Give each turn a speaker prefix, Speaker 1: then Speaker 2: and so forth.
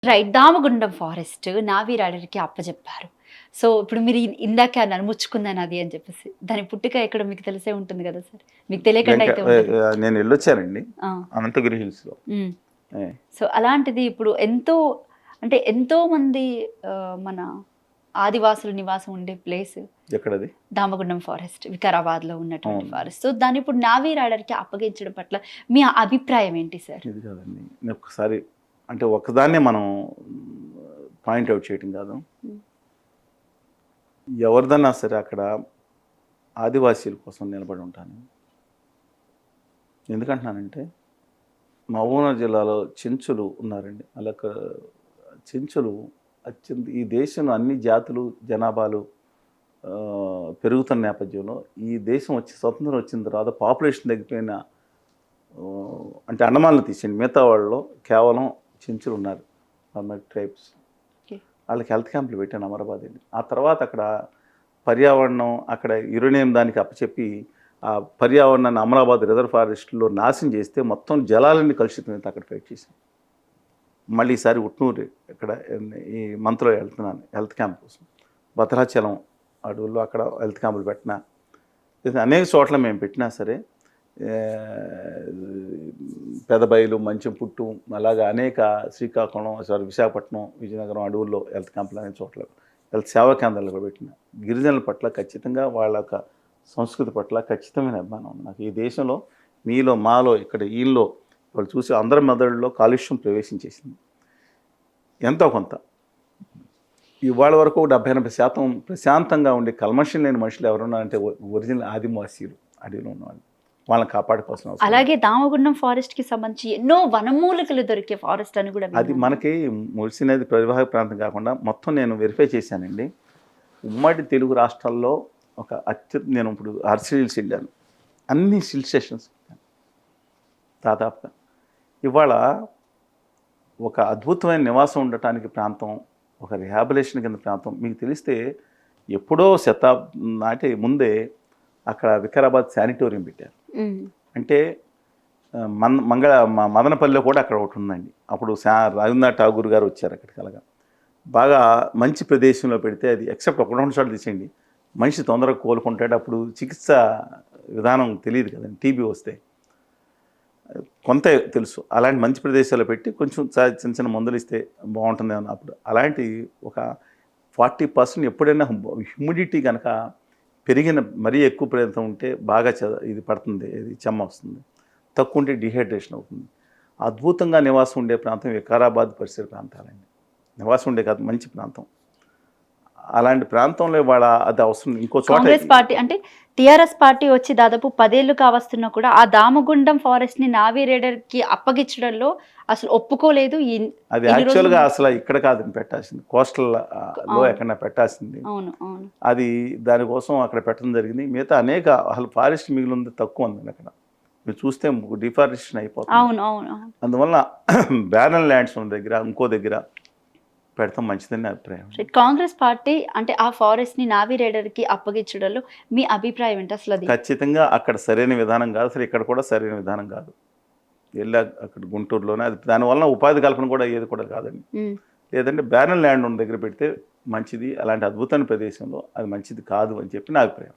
Speaker 1: Right. Damagundam forest navy రాడర్‌కి అప్పజెప్పారు. So, ఇప్పుడు మీరు ఇందాకే అన్నారు ముచ్చుకుంద నది అని చెప్పేసి. దాని పుట్టుక ఎక్కడో మీకు తెలిసే ఉంటుంది గదా సార్! మీకు తెలియకుండా అయితే ఉండదు.
Speaker 2: నేను వెళ్ళొచ్చానండి
Speaker 1: ఆ!
Speaker 2: అనంతగిరి హిల్స్‌లో.
Speaker 1: హ్మ్.
Speaker 2: ఏ
Speaker 1: సో, అలాంటిది ఇప్పుడు అంటే ఎంతో మంది మన ఆదివాసులు నివాసం ఉండే ప్లేస్
Speaker 2: ఎక్కడది?
Speaker 1: దామగుండం ఫారెస్ట్. వికారాబాద్‌లో ఉన్నటువంటి
Speaker 2: అవును.
Speaker 1: ఫారెస్ట్. సో, దాన్ని ఇప్పుడు నావీ రాడర్‌కి అప్పగించడం పట్ల మీ అభిప్రాయం ఏంటి సార్?
Speaker 2: ఇది కాదండి. నేను ఒక్కసారి అంటే ఒక్కదాన్నే మనం పాయింట్ ఔట్ చేయటం కాదు.
Speaker 1: హ్మ్.
Speaker 2: ఎవరిదన్నా సరే అక్కడ ఆదివాసీల కోసం నిలబడి ఉంటాను. ఎందుకంటున్నానంటే మహబూబ్‌నగర్ జిల్లాలో చెంచులు ఉన్నారండి. చెంచులు ఈ దేశంలో అన్ని జాతులు, జనాభాలు పెరుగుతున్న నేపథ్యంలో ఈ దేశం స్వతంత్రం వచ్చిన తర్వాత పాపులేషన్ తగ్గిపోయిన అంటే అండమాన్లు తీసేయండి. మిగతా వాళ్ళలో కేవలం చెంచులు ఉన్నారు. ట్రైబ్స్.
Speaker 1: ఓకే.
Speaker 2: వాళ్ళకి హెల్త్ క్యాంపులు పెట్టాను అమరాబాద్ వెళ్ళి. ఆ తర్వాత అక్కడ పర్యావరణం అక్కడ యురేనియం దానికి అప్పచెప్పి ఆ పర్యావరణాన్ని అమరాబాద్ రిజర్వ్ ఫారెస్ట్లో నాశనం చేస్తే మొత్తం జలాలన్నీ కలుషితమైతే అక్కడ ఫైట్ చేశాను. మళ్ళీ ఈసారి ఉట్నూరు ఇక్కడ ఈ మంత్లో వెళ్తున్నాను హెల్త్ క్యాంప్ కోసం. భద్రాచలం అడవుల్లో అక్కడ హెల్త్ క్యాంపులు పెట్టినా అనేక చోట్ల మేము పెట్టినా సరే పెదబయలు మంచం పుట్టు అలాగా అనేక శ్రీకాకుళం విశాఖపట్నం విజయనగరం అడవుల్లో హెల్త్ క్యాంపులు అనే చోట్ల హెల్త్ సేవా కేంద్రాలు కూడా పెట్టిన గిరిజనుల పట్ల ఖచ్చితంగా వాళ్ళ యొక్క సంస్కృతి పట్ల ఖచ్చితమైన అభిమానం ఉంది నాకు. ఈ దేశంలో మీలో మాలో ఇక్కడ వీళ్ళలో వాళ్ళు చూసి అందరి మెదడులో కాలుష్యం ప్రవేశించేసింది ఎంతో కొంత. ఇవాళ వరకు 70-80% ప్రశాంతంగా ఉండే కల్మషం లేని మనుషులు ఎవరున్నారంటే ఒరిజినల్ ఆదివాసీలు అడవిలో ఉన్నవాళ్ళు. వాళ్ళని కాపాడుకోవాల్సిన అవసరం.
Speaker 1: అలాగే దామగుండం ఫారెస్ట్‌కి సంబంధించి ఎన్నో వనమూలికలు దొరికే ఫారెస్ట్ అని కూడా
Speaker 2: అది మనకి మురిసి నది పరివాహక ప్రాంతం కాకుండా మొత్తం నేను వెరిఫై చేశానండి. ఉమ్మడి తెలుగు రాష్ట్రాల్లో నేను ఇప్పుడు అర్సీ హిల్స్ వెళ్ళాను. అన్ని హిల్ స్టేషన్స్ దాదాపుగా ఇవాళ ఒక అద్భుతమైన నివాసం ఉండటానికి ప్రాంతం, ఒక రిహాబిలేషన్ కింద ప్రాంతం మీకు తెలిస్తే ఎప్పుడో నాటి ముందే అక్కడ వికారాబాద్ శానిటోరియం పెట్టారు. అంటే మదనపల్లిలో కూడా అక్కడ ఒకటి ఉందండి. అప్పుడు రవీంద్రనాథ్ ఠాగూర్ గారు వచ్చారు అక్కడికి. అలాగా బాగా మంచి ప్రదేశంలో పెడితే అది ఎక్సెప్ట్ 1-2 చోట్ల తీసేయండి మనిషి తొందరగా కోలుకుంటాడు. అప్పుడు చికిత్స విధానం తెలియదు కదండి. టీబీ వస్తే కొంత తెలుసు. అలాంటి మంచి ప్రదేశాల్లో పెట్టి కొంచెం చిన్న చిన్న మందులు ఇస్తే బాగుంటుంది అన్నప్పుడు అలాంటి ఒక 40% ఎప్పుడైనా హ్యూమిడిటీ కనుక పెరిగిన మరీ ఎక్కువ ప్రాంతం ఉంటే బాగా ఇది పడుతుంది, ఇది చెమ్మ వస్తుంది. తక్కువ ఉంటే డిహైడ్రేషన్ అవుతుంది. అద్భుతంగా నివాసం ఉండే ప్రాంతం వికారాబాద్ పరిసర ప్రాంతాలండి. నివాసం ఉండే కాదు మంచి ప్రాంతం. అలాంటి ప్రాంతంలో వాళ్ళ అది అవసరం. ఇంకో చోట
Speaker 1: కాంగ్రెస్ పార్టీ అంటే టీఆర్ఎస్ పార్టీ వచ్చి దాదాపు 10 ఏళ్లు కావస్తున్నా కూడా ఆ దామగుండం ఫారెస్ట్ ని నావీ రైడర్‌కి అప్పగించడంలో అసలు ఒప్పుకోలేదు.
Speaker 2: అది యాక్చువల్గా అసలు ఇక్కడ కాదని పెట్టాల్సింది, కోస్టల్ లో ఎక్కడ పెట్టాల్సింది.
Speaker 1: అవును, అవును.
Speaker 2: అది దానికోసం అక్కడ పెట్టడం జరిగింది. మిగతా అనేక అసలు ఫారెస్ట్ మిగిలి ఉంది, తక్కువ ఉంది అక్కడ. మీరు చూస్తే డిఫారెస్టేషన్ అయిపోతుంది.
Speaker 1: అవును, అవును.
Speaker 2: అందువల్ల బ్యారన్ ల్యాండ్స్ ఉన్న దగ్గర ఇంకో దగ్గర పెడతాం మంచిదని అభిప్రాయం.
Speaker 1: కాంగ్రెస్ పార్టీ అంటే ఆ ఫారెస్ట్ ని నావీ రైడర్‌కి అప్పగించడంలో మీ అభిప్రాయం ఏంటి అసలు? అది
Speaker 2: ఖచ్చితంగా అక్కడ సరైన విధానం కాదు. అసలు ఇక్కడ కూడా సరైన విధానం కాదు. అక్కడ గుంటూరులోనే అది దానివల్ల ఉపాధి కల్పన కూడా అయ్యేది కూడా కాదండి. లేదంటే బ్యారన్ ల్యాండ్ ఉన్న దగ్గర పెడితే మంచిది. అలాంటి అద్భుతమైన ప్రదేశంలో అది మంచిది కాదు అని చెప్పి నా అభిప్రాయం.